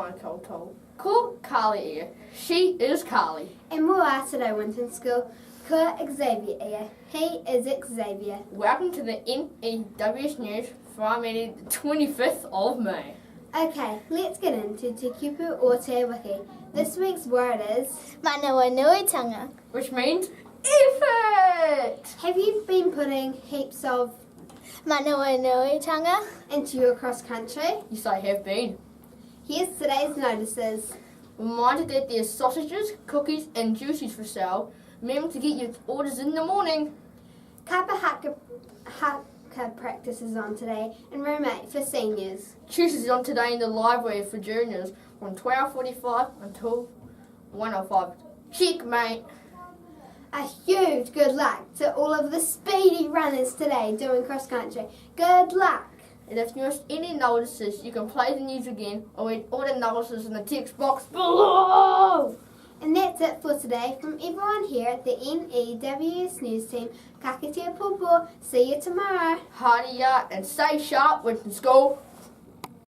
my koutou. Ko Carly here. She is Carly. And Mua today, WINTON School. Kor Xavier here. He is Xavier. Welcome to the N.E.W.S news from the 25th of May. Okay, let's get into Te Kupu o Te Wiki. This week's word is Mnawanuitanga. Which means effort! Have you been putting heaps of Mnawanuitanga. into your cross country? Yes, I have been. Here's today's notices. Reminder that there's sausages, cookies and juices for sale. Remember to get your orders in the morning. Kapa Haka Practice is on today and room 8 for seniors. Tuesdays is on today in the library for juniors from 12:45 until 1:05. Checkmate! A huge good luck to all of the speedy runners today doing cross country. Good luck! And if you missed any notices, you can play the news again or read all the notices in the text box below. And that's it for today from everyone here at the N.E.W.S news team. Ka kite popo. See you tomorrow. Hardy and stay sharp, WINTON School.